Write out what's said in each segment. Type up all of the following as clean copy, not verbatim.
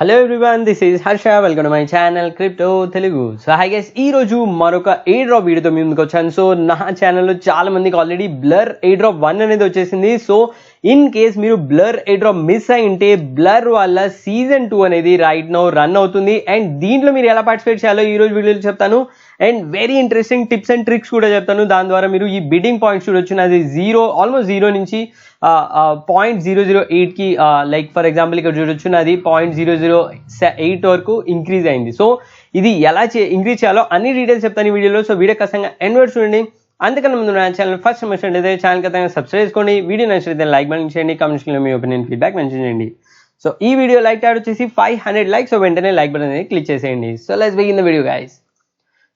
Hello everyone, this is Harsha. Welcome to my channel crypto Telugu. So hi guys, ఈ రోజు మరొక air drop వీడియోతో మీ ముందుకు వచ్చాను. సో నా ఛానల్లో చాలా మందికి ఆల్రెడీ బ్లర్ ఎయిర్ డ్రాప్ 1 అనేది వచ్చేసింది. సో ఇన్ కేస్ మీరు బ్లర్ ఎయిర్ డ్రాప్ మిస్ అయి ఉంటే, బ్లర్ వల్ల సీజన్ 2 అనేది రైట్ నౌ రన్ అవుతుంది. అండ్ దీంట్లో మీరు ఎలా పార్టిసిపేట్ చేయాలో ఈ రోజు వీడియోలో చెప్తాను. And very interesting tips and tricks కూడా చెప్తాను. దాని ద్వారా మీరు ఈ బిడ్డింగ్ పాయింట్స్ చూడొచ్చు. అది ఆల్మోస్ట్ జీరో నుంచి 0.008 కి లైక్ ఫర్ ఎగ్జాంపుల్ ఇక్కడ చూడొచ్చు, నాది 0.008 వరకు ఇంక్రీజ్ అయింది. సో ఇది ఎలా ఇంక్రీజ్ చేయాలో అన్ని డీటెయిల్స్ చెప్తాను ఈ వీడియోలో. సో వీడియో ఖచ్చితంగా ఎండ్ వరకు చూడండి. అంతకన్నా ముందు నా ఛానల్ ఫస్ట్ మెన్షన్ అయితే ఛానల్ ఖచ్చితంగా సబ్స్క్రైబ్ చేసుకోండి. వీడియో నచ్చితే లైక్ బటన్ చేయండి, కామెంట్స్లో మీ ఒపీనియన్ ఫీడ్బ్యాక్ మెన్షన్ చేయండి. సో ఈ వీడియో లైక్ టాడ్ వచ్చేసి 500 లైక్స్. సో వెంటనే లైక్ బటన్ అనేది క్లిక్ చేసేయండి. So let's begin the video guys.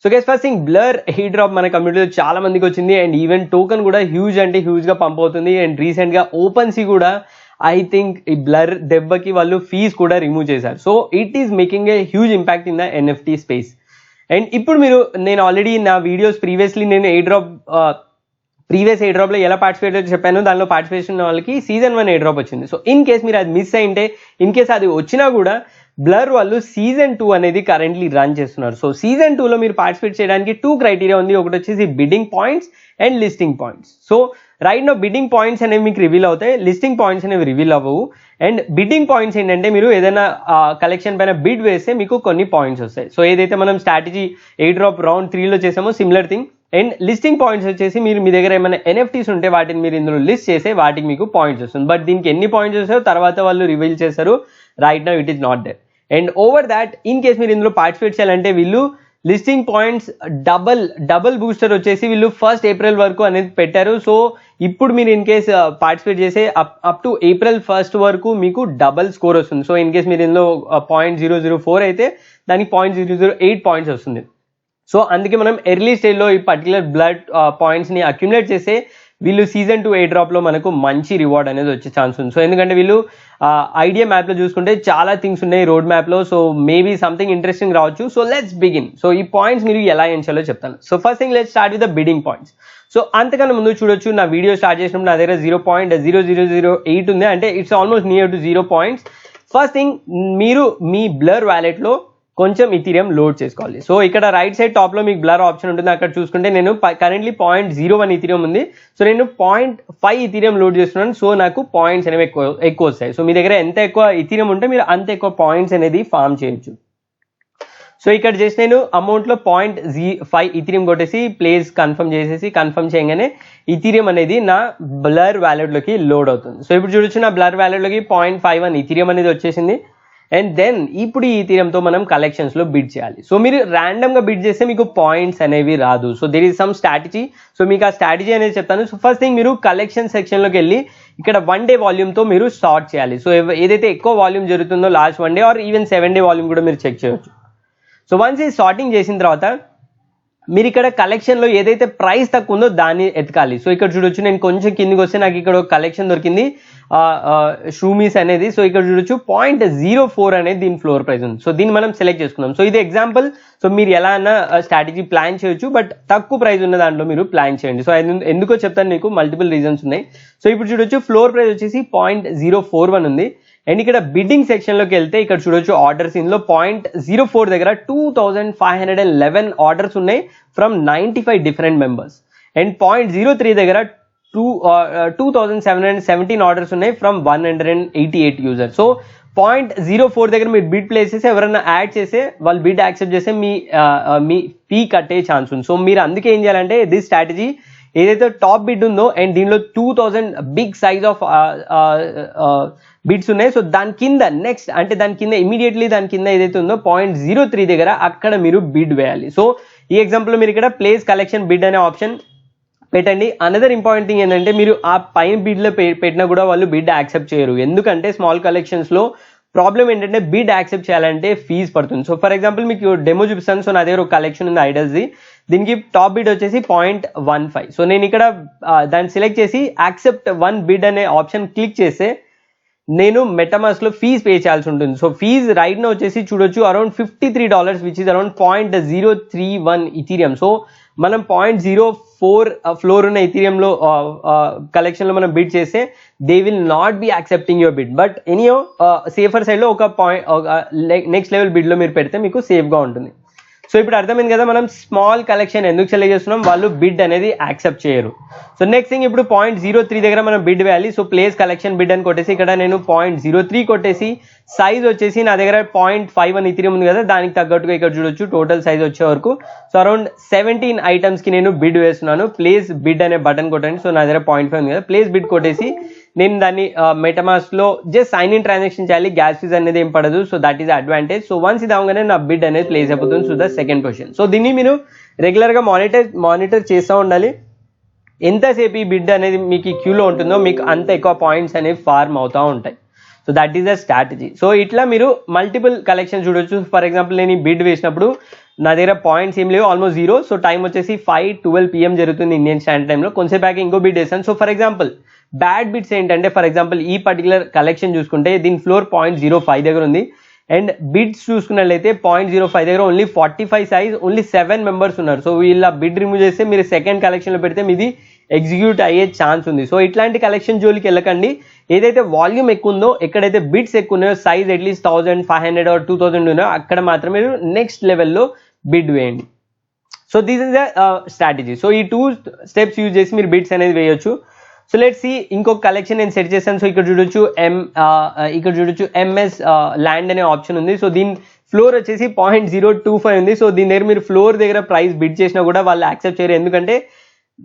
So guys, first thing, blur air drop మన కమ్యూనిటీలో చాలా మందికి వచ్చింది. అండ్ ఈవెన్ టోకెన్ కూడా హ్యూజ్ గా పంప్ అవుతుంది. అండ్ రీసెంట్ గా ఓపెన్ సీ కూడా ఐ థింక్ ఈ బ్లర్ దెబ్బకి వాళ్ళు ఫీజ్ కూడా రిమూవ్ చేశారు. So it is making a huge impact in the NFT space. And ఇప్పుడు నేను ఆల్రెడీ నా వీడియోస్ ప్రీవియస్లీ నేను ప్రీవియస్ ఎయిర్ డ్రాప్ లో ఎలా పార్టిసిపేట్ చెప్పాను. దానిలో పార్టిసిపేషన్ వాళ్ళకి సీజన్ 1 ఎయిర్ డ్రాప్ వచ్చింది. సో ఇన్ కేస్ మీరు అది మిస్ అయింటే, ఇన్ కేస్ అది వచ్చినా కూడా బ్లర్ వాళ్ళు సీజన్ 2 అనేది కరెంట్లీ రన్ చేస్తున్నారు. సో సీజన్ 2 లో మీరు పార్టిసిపేట్ చేయడానికి 2 క్రైటీరియా ఉంది. ఒకటి వచ్చేసి bidding points and listing points. So right now bidding points అనేవి మీకు రివీల్ అవుతాయి, లిస్టింగ్ పాయింట్స్ అనేవి రివీల్ అవ్వవు. అండ్ బిడ్డింగ్ పాయింట్స్ ఏంటంటే, మీరు ఏదైనా కలెక్షన్ పైన బిడ్ వేస్తే మీకు కొన్ని పాయింట్స్ వస్తాయి. సో ఏదైతే మనం స్ట్రాటజీ ఎయిర్ డ్రాప్ రౌండ్ 3లో చేసామో similar thing. And listing points వచ్చేసి మీ దగ్గర ఏమైనా ఎన్ఎఫ్టీస్ ఉంటే వాటిని మీరు ఇందులో లిస్ట్ చేస్తే వాటికి మీకు పాయింట్స్ వస్తుంది. బట్ దీనికి ఎన్ని పాయింట్స్ వస్తాయో తర్వాత వాళ్ళు రివీల్ చేస్తారు. Right now it is not there. And over that, in case మీరు ఇందులో పార్టిసిపేట్ చేయాలంటే వీళ్ళు లిస్టింగ్ పాయింట్స్ డబల్ బూస్టర్ వచ్చేసి వీళ్ళు 1 ఏప్రిల్ వరకు అనేది పెట్టారు. సో ఇప్పుడు మీరు ఇన్ కేస్ పార్టిసిపేట్ చేసే అప్ టు April 1 వరకు మీకు డబల్ స్కోర్ వస్తుంది. సో ఇన్ కేస్ మీరు ఇందులో 0.004 అయితే దానికి 0.008 పాయింట్స్ వస్తుంది. సో అందుకే మనం ఎర్లీ స్టేజ్లో ఈ పర్టికులర్ బ్లడ్ పాయింట్స్ని అక్యుములేట్ చేస్తే వీళ్ళు సీజన్ 2 ఎయిర్ డ్రాప్లో మనకు మంచి రివార్డ్ అనేది వచ్చే ఛాన్స్ ఉంది. సో ఎందుకంటే వీళ్ళు ఐడియా మ్యాప్లో చూసుకుంటే చాలా థింగ్స్ ఉన్నాయి రోడ్ మ్యాప్లో. సో మేబీ సంథింగ్ ఇంట్రెస్టింగ్ రావచ్చు. So let's begin. సో ఈ పాయింట్స్ మీరు ఎలా ఎంచాలో చెప్తాను. So first thing, let's start with the bidding points. So అంతకన్నా ముందు చూడొచ్చు, నా వీడియో స్టార్ట్ చేసినప్పుడు నా దగ్గర 0.0008 ఉంది. అంటే it's almost near to 0 points. First thing, మీరు మీ బ్లర్ వ్యాలెట్లో కొంచెం ఇథీరియం లోడ్ చేసుకోవాలి. సో ఇక్కడ రైట్ సైడ్ టాప్ లో మీకు బ్లర్ ఆప్షన్ ఉంటుంది. అక్కడ చూసుకుంటే నేను కరెంట్లీ 0.01 ఇథీరియం ఉంది. సో నేను 0.5 ఇథీరియం లోడ్ చేస్తున్నాను. సో నాకు పాయింట్స్ అనేవి ఎక్కువ వస్తాయి. సో మీ దగ్గర ఎంత ఎక్కువ ఇథీరియం ఉంటే మీరు అంత ఎక్కువ పాయింట్స్ అనేది ఫార్మ్ చేయొచ్చు. సో ఇక్కడ జస్ట్ నేను అమౌంట్ లో 0.5 ఇథీరియం కొట్టేసి ప్లేస్ కన్ఫర్మ్ చేయగానే ఇథీరియం అనేది నా బ్లర్ వ్యాలెట్ లోకి లోడ్ అవుతుంది. సో ఇప్పుడు చూడొచ్చు, నా బ్లర్ వ్యాలెట్ లోకి 0.51 ఇథీరియం అనేది వచ్చేసింది. అండ్ దెన్ ఇప్పుడు ఈ ఇథీరియంతో మనం కలెక్షన్స్ లో బిడ్ చేయాలి. సో మీరు ర్యాండమ్ గా బిడ్ చేస్తే మీకు పాయింట్స్ అనేవి రాదు. So there is some strategy. So మీకు ఆ స్ట్రాటజీ అనేది చెప్తాను. సో ఫస్ట్ థింగ్, మీరు కలెక్షన్ సెక్షన్ లోకి వెళ్ళి ఇక్కడ 1 డే వాల్యూమ్ తో మీరు సార్ట్ చేయాలి. సో ఏదైతే ఎక్కువ వాల్యూమ్ జరుగుతుందో last 1 day or even 7 day volume కూడా మీరు చెక్ చేయొచ్చు. సో వన్స్ ఈ సార్టింగ్ చేసిన తర్వాత మీరు ఇక్కడ కలెక్షన్ లో ఏదైతే ప్రైస్ తక్కువ ఉందో దాన్ని ఎతకాలి. సో ఇక్కడ చూడొచ్చు, నేను కొంచెం కిందికి వస్తే నాకు ఇక్కడ ఒక కలెక్షన్ దొరికింది, షూమీస్ అనేది. సో ఇక్కడ చూడొచ్చు 0.04 అనేది దీని ఫ్లోర్ ప్రైస్ ఉంది. సో దీన్ని మనం సెలెక్ట్ చేసుకున్నాం. సో ఇది ఎగ్జాంపుల్. సో మీరు ఎలా అన్నా స్ట్రాటజీ ప్లాన్ చేయొచ్చు, బట్ తక్కువ ప్రైస్ ఉన్న దాంట్లో మీరు ప్లాన్ చేయండి. సో ఎందుకో చెప్తాను, మీకు మల్టిపుల్ రీజన్స్ ఉన్నాయి. సో ఇప్పుడు చూడొచ్చు, ఫ్లోర్ ప్రైస్ వచ్చేసి 0.041 ఉంది. అండ్ ఇక్కడ బిడ్డింగ్ సెక్షన్ లోకి వెళ్తే ఇక్కడ చూడొచ్చు ఆర్డర్స్, ఇందులో 0.04 దగ్గర 2511 ఆర్డర్స్ ఉన్నాయి ఫ్రమ్ 95 డిఫరెంట్ మెంబర్స్. అండ్ 0.03 దగ్గర 2717 ఆర్డర్స్ ఉన్నాయి ఫ్రమ్ 188 యూజర్స్. సో 0.04 దగ్గర మీరు బిడ్ ప్లేస్ చేసి ఎవరైనా యాడ్ చేస్తే వాళ్ళు బిడ్ యాక్సెప్ట్ చేస్తే మీ ఫీ కట్టే ఛాన్స్ ఉంది. సో మీరు అందుకే ఏం చేయాలంటే, దిస్ స్ట్రాటజీ ఏదైతే టాప్ బిడ్ ఉందో అండ్ దీనిలో 2000 బిగ్ సైజ్ ఆఫ్ బిడ్స్ ఉన్నాయి. సో దాని కింద నెక్స్ట్ అంటే ఇమీడియట్లీ దాని కింద ఏదైతే ఉందో 0.03 దగ్గర అక్కడ మీరు బిడ్ వేయాలి. సో ఈ ఎగ్జాంపుల్ మీరు ఇక్కడ ప్లేస్ కలెక్షన్ బిడ్ అనే ఆప్షన్ పెట్టండి. అనదర్ ఇంపార్టెంట్ థింగ్ ఏంటంటే, మీరు ఆ పైన బిడ్ లో పెట్టినా కూడా వాళ్ళు బిడ్ యాక్సెప్ట్ చేయరు. ఎందుకంటే స్మాల్ కలెక్షన్స్ లో ప్రాబ్లం ఏంటంటే బిడ్ యాక్సెప్ట్ చేయాలంటే ఫీజ్ పడుతుంది. సో ఫర్ ఎగ్జాంపుల్ మీకు డెమో చూపిస్తాను. సో నా దగ్గర ఒక కలెక్షన్ ఉంది ఐడల్స్ది. దీనికి టాప్ బిడ్ వచ్చేసి 0.15. సో నేను ఇక్కడ దాన్ని సెలెక్ట్ చేసి యాక్సెప్ట్ 1 బిడ్ అనే ఆప్షన్ క్లిక్ చేస్తే నేను మెటామాస్క్ లో ఫీజ్ పే చేయాల్సి ఉంటుంది. సో ఫీజ్ రైట్ నో వచ్చేసి చూడొచ్చు around $53, which is around 0.031 Ethereum. So మనం 0.04 ఫ్లోర్ ఉన్న ఇథీరియంలో కలెక్షన్లో మనం బిడ్ చేస్తే they will not be accepting your bid. But anyway safer సైడ్లో ఒక నెక్స్ట్ లెవెల్ బిడ్లో మీరు పెడితే మీకు సేఫ్గా ఉంటుంది. సో ఇప్పుడు అర్థమైంది కదా మనం స్మాల్ కలెక్షన్ ఎందుకు సెలెక్ట్ చేస్తున్నాం, వాళ్ళు బిడ్ అనేది యాక్సెప్ట్ చేయరు. సో నెక్స్ట్ థింగ్ ఇప్పుడు 0.03 దగ్గర మనం బిడ్ వేయాలి. సో ప్లేస్ కలెక్షన్ బిడ్ అని కొట్టేసి ఇక్కడ నేను 0.03 కొట్టేసి సైజ్ వచ్చేసి నా దగ్గర 0.51 ఇథీరియం ఉంది కదా, దానికి తగ్గట్టుగా ఇక్కడ చూడొచ్చు టోటల్ సైజ్ వచ్చే వరకు. సో అరౌండ్ 17 ఐటమ్స్కి నేను బిడ్ వేస్తున్నాను. ప్లేస్ బిడ్ అనే బటన్ కొట్టండి. సో నా దగ్గర 0.5 ఉంది కదా, ప్లేస్ బిడ్ కొట్టేసి నేను దాన్ని మెటమాస్క్లో జస్ట్ సైన్ ఇన్ ట్రాన్సాక్షన్ చేయాలి. గ్యాస్ ఫీజ్ అనేది ఏం పడదు. So that is advantage. So once ఇది అవగానే నా బిడ్ అనేది ప్లేస్ అయిపోతుంది. So the second position. So దీన్ని మీరు రెగ్యులర్గా మానిటర్ చేస్తూ ఉండాలి. ఎంతసేపు ఈ బిడ్ అనేది మీకు క్యూలో ఉంటుందో మీకు అంత ఎక్కువ పాయింట్స్ అనేవి ఫార్మ్ అవుతూ ఉంటాయి. So that is the strategy. So ఇట్లా మీరు మల్టిపుల్ కలెక్షన్ చూడొచ్చు. ఫర్ ఎగ్జాంపుల్ నేను ఈ బిడ్ వేసినప్పుడు నా దగ్గర పాయింట్స్ ఏం లేవు, ఆల్మోస్ట్ 0. సో టైం వచ్చేసి 5:12 PM జరుగుతుంది ఇండియన్ స్టాండర్డ్ టైంలో. కొంచెం బ్యాక్ ఇంకో బిడ్ వేసాను. So for example bad bids ఏంటంటే, ఫర్ ఎగ్జాంపుల్ ఈ పర్టికులర్ కలెక్షన్ చూసుకుంటే దీని ఫ్లోర్ 0.05 దగ్గర ఉంది. అండ్ బిడ్స్ చూసుకున్నట్లయితే 0.05 దగ్గర ఓన్లీ 45 సైజ్, ఓన్లీ 7 మెంబర్స్ ఉన్నారు. సో వీళ్ళ బిడ్ రిమూవ్ చేస్తే మీరు సెకండ్ కలెక్షన్లో పెడితే మీది ఎగ్జిక్యూట్ అయ్యే ఛాన్స్ ఉంది. సో ఇట్లాంటి కలెక్షన్ జోలికి వెళ్ళకండి. ఏదైతే వాల్యూమ్ ఎక్కువ ఉందో, ఎక్కడైతే బిడ్స్ ఎక్కువ ఉన్నాయో, సైజ్ అట్లీస్ట్ 1500 or 2000 ఉన్నాయో అక్కడ మాత్రం మీరు నెక్స్ట్ లెవెల్లో బిడ్ వేయండి. So this is the strategy. So ఈ 2 స్టెప్స్ యూజ్ చేసి మీరు బిడ్స్ అనేది వేయొచ్చు. సో లెట్స్ సి ఇంకొక కలెక్షన్ నేను సెట్ చేశాను. సో ఇక్కడ చూడొచ్చు ఎంఎస్ ల్యాండ్ అనే ఆప్షన్ ఉంది. సో దీని ఫ్లోర్ వచ్చేసి 0.025 ఉంది. సో దీని దగ్గర మీరు ఫ్లోర్ దగ్గర ప్రైస్ బిడ్ చేసినా కూడా వాళ్ళు యాక్సెప్ట్ చేయరు. ఎందుకంటే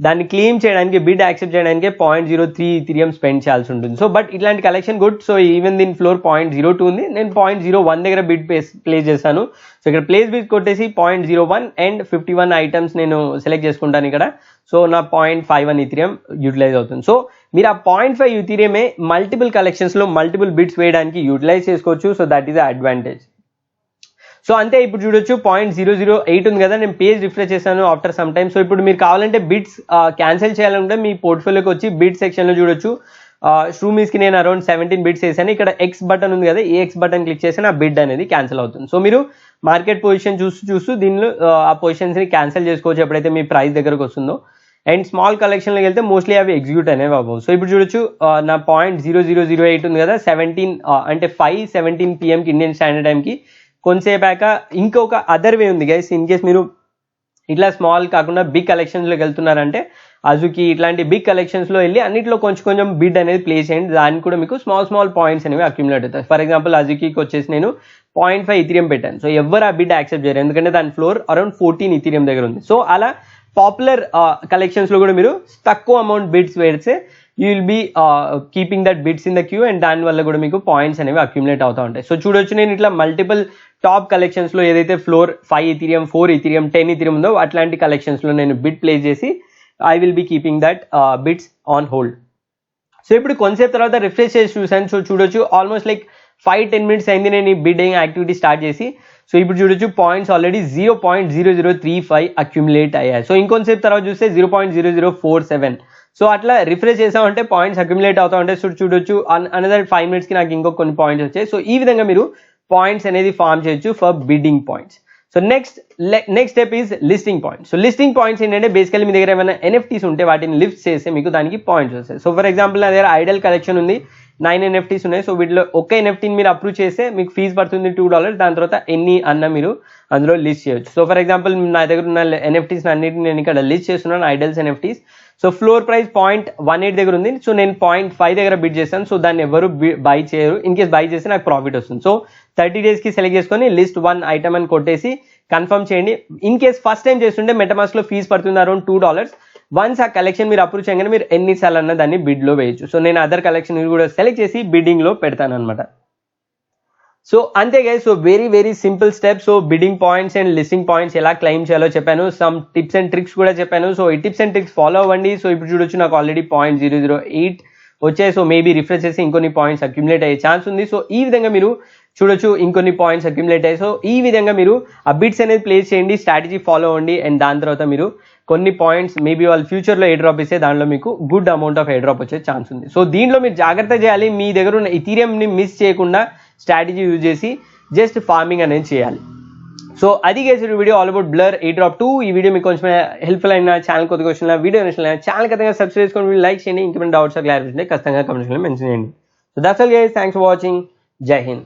దాన్ని క్లెయిమ్ చేయడానికి, బిడ్ యాక్సెప్ట్ చేయడానికి 0.03 ఇథీరియం స్పెండ్ చేయాల్సి ఉంటుంది. సో బట్ ఇట్లాంటి కలెక్షన్ గుడ్. సో ఈవెన్ దీని ఫ్లోర్ 0.02 ఉంది. నేను 0.01 దగ్గర బిడ్ ప్లేస్ చేశాను. సో ఇక్కడ ప్లేస్ బిడ్ కొట్టేసి 0.01 అండ్ 51 ఐటమ్స్ నేను సెలెక్ట్ చేసుకుంటాను ఇక్కడ. సో నా 0.51 ఇథీరియం యూటిలైజ్ అవుతుంది. సో మీరు ఆ 0.5 ఇథీరియమే మల్టిపుల్ కలెక్షన్స్లో మల్టిపుల్ బిడ్స్ వేయడానికి యూటిలైజ్ చేసుకోవచ్చు. So that is the advantage. So అంతే. ఇప్పుడు చూడొచ్చు 0.008 ఉంది కదా, నేను పేజ్ రిఫ్రెష్ చేశాను ఆఫ్టర్ సమ్ టైమ్. సో ఇప్పుడు మీరు కావాలంటే బిడ్స్ క్యాన్సిల్ చేయాలంటే మీ పోర్ట్ఫోలియోకి వచ్చి బిడ్ సెక్షన్లో చూడొచ్చు. షూమీస్కి నేను అరౌండ్ 17 బిడ్స్ వేసాను. ఇక్కడ ఎక్స్ బటన్ ఉంది కదా, ఈ ఎక్స్ బటన్ క్లిక్ చేసి నా బిడ్ అనేది క్యాన్సిల్ అవుతుంది. సో మీరు మార్కెట్ పొజిషన్ చూస్తూ దీనిలో ఆ పొజిషన్స్ని క్యాన్సిల్ చేసుకోవచ్చు ఎప్పుడైతే మీ ప్రైస్ దగ్గరకు వస్తుందో. అండ్ స్మాల్ కలెక్షన్లోకి వెళ్తే మోస్ట్లీ అవి ఎగ్జిక్యూట్ అనేవి అవ్వవు. సో ఇప్పుడు చూడొచ్చు నా 0.0008 ఉంది కదా, 17 అంటే 5:17 PM ఇండియన్ స్టాండర్డ్ టైంకి కొంతసేపాక ఇంకొక అదర్ వే ఉంది గైస్. ఇన్ కేస్ మీరు ఇట్లా స్మాల్ కాకుండా బిగ్ కలెక్షన్స్లోకి వెళ్తున్నారంటే అజుకి ఇట్లాంటి బిగ్ కలెక్షన్స్లో వెళ్ళి అన్నింటిలో కొంచెం బిడ్ అనేది ప్లేస్ చేయండి. దానికి కూడా మీకు స్మాల్ పాయింట్స్ అనేవి అక్యుములేట్ అవుతాయి. ఫర్ ఎగ్జాంపుల్ అజుకీకి వచ్చేసి నేను 0.5 ఇథీరియం పెట్టాను. సో ఎవరు ఆ బిడ్ యాక్సెప్ట్ చేయరు, ఎందుకంటే దాని ఫ్లోర్ అరౌండ్ 14 ఇథీరియం దగ్గర ఉంది. సో అలా పాపులర్ కలెక్షన్స్లో కూడా మీరు తక్కువ అమౌంట్ బిడ్స్ వేస్తే you will be keeping that bids in the Q and దానివల్ల కూడా మీకు పాయింట్స్ అనేవి అక్యుములేట్ అవుతూ ఉంటాయి. సో చూడొచ్చు నేను ఇట్లా మల్టిపుల్ టాప్ కలెక్షన్స్లో ఏదైతే ఫ్లోర్ 5 ఇథీరియం, 4 ఇథీరియం, 10 ఇథీరియం ఉందో అట్లాంటి కలెక్షన్స్లో నేను బిడ్ ప్లేస్ చేసి I will be keeping that bids on hold. So ఇప్పుడు కొంతసేపు తర్వాత రిఫ్రెష్ చేసి చూసాను. సో చూడొచ్చు ఆల్మోస్ట్ లైక్ 5-10 minutes అయింది నేను ఈ బిడ్డింగ్ యాక్టివిటీ స్టార్ట్ చేసి. సో ఇప్పుడు చూడొచ్చు పాయింట్స్ ఆల్రెడీ 0.0035 అక్యుములేట్ అయ్యాయి. సో ఇంకొంతసేపు తర్వాత చూస్తే 0.0047. సో అట్లా రిఫ్రెష్ చేసామంటే పాయింట్స్ అక్యుములేట్ అవుతా ఉంటాయి. సో చూడొచ్చు అనదర్ 5 minutesకి నాకు ఇంకో కొన్ని పాయింట్స్ వచ్చాయి. సో ఈ విధంగా మీరు పాయింట్స్ అనేది ఫార్మ్ చేయొచ్చు for bidding points. So next step is listing points. So listing points ఏంటంటే బేసికల్లీ మీ దగ్గర ఏమైనా NFTs ఉంటే వాటిని లిస్ట్ చేస్తే మీకు దానికి పాయింట్స్ వస్తాయి. సో ఫర్ ఎగ్జాంపుల్ నా దగ్గర ఐడల్ కలెక్షన్ ఉంది, 9 NFTs ఉన్నాయి. సో వీటిలో ఒక్క NFTని మీరు అప్రూవ్ చేస్తే మీకు ఫీజు పడుతుంది $2. దాని తర్వాత ఎన్ని అన్న మీరు అందులో లిస్ట్ చేయొచ్చు. సో ఫర్ ఎగ్జాంపుల్ నా దగ్గర ఉన్న NFTs అన్నిటిని నేను ఇక్కడ లిస్ట్ చేస్తున్నాను, idols NFTs. So floor price 0.18 దగ్గర ఉంది. సో నేను 0.5 దగ్గర బిడ్ చేస్తాను. సో దాన్ని ఎవరు బై చేయరు. ఇన్ కేస్ బై చేస్తే నాకు ప్రాఫిట్ వస్తుంది. సో 30 daysకి సెలెక్ట్ చేసుకొని లిస్ట్ 1 ఐటమ్ అని కొట్టేసి కన్ఫర్మ్ చేయండి. ఇన్ కేస్ ఫస్ట్ టైం చేస్తుంటే మెటమాస్క్లో ఫీజు పడుతుంది అరౌండ్ $2. వన్స్ ఆ కలెక్షన్ మీరు అప్రూవ్ చేయగానే మీరు ఎన్నిసార్లు అన్న దాన్ని బిడ్లో వేయచ్చు. సో నేను అదర్ కలెక్షన్ కూడా సెలెక్ట్ చేసి బిడ్డింగ్లో పెడతాను అనమాట. సో అంతే guys. So very simple step. So bidding points and listing points ఎలా క్లెయిమ్ చేయాలో చెప్పాను, సమ్ టిప్స్ అండ్ ట్రిక్స్ కూడా చెప్పాను. సో ఈ టిప్స్ అండ్ ట్రిక్స్ ఫాలో అవ్వండి. సో ఇప్పుడు చూడొచ్చు నాకు ఆల్రెడీ 0.008 వచ్చాయి. సో మేబీ రిఫ్రెష్ చేసి ఇంకొన్ని పాయింట్స్ అక్యుములేట్ అయ్యే ఛాన్స్ ఉంది. సో ఈ విధంగా మీరు చూడొచ్చు ఇంకొన్ని పాయింట్స్ అక్యుములేట్ అయ్యాయి. సో ఈ విధంగా మీరు ఆ బిడ్స్ అనేది ప్లేస్ చేయండి, స్ట్రాటజీ ఫాలో అవ్వండి. అండ్ దాని తర్వాత మీరు కొన్ని పాయింట్స్ మేబీ వాళ్ళు ఫ్యూచర్లో ఎయిర్ డ్రాప్ ఇస్తే దానిలో మీకు good amount of air drop వచ్చే ఛాన్స్ ఉంది. సో దీనిలో మీరు జాగ్రత్త చేయాలి, మీ దగ్గర ఉన్న ఇథీరియంని మిస్ చేయకుండా స్ట్రాటజీ యూజ్ చేసి జస్ట్ ఫార్మింగ్ అనేది చేయాలి. సో అది చేసే video all about blur airdrop 2. ఈ వీడియో మీకు కొంచెం హెల్ప్ఫుల్ అయినా, ఛానల్ కొద్దిగా వచ్చిన వీడియో నచ్చినా ఛానల్ ఖచ్చితంగా సబ్స్క్రైబ్ చేసుకోండి, లైక్ చేయండి. ఇంకేమైనా డౌట్స్ క్లారిఫికేషన్ ఖచ్చితంగా కమెంట్స్ మెన్షన్ చేయండి. So that's all guys, thanks for watching. జై హింద్.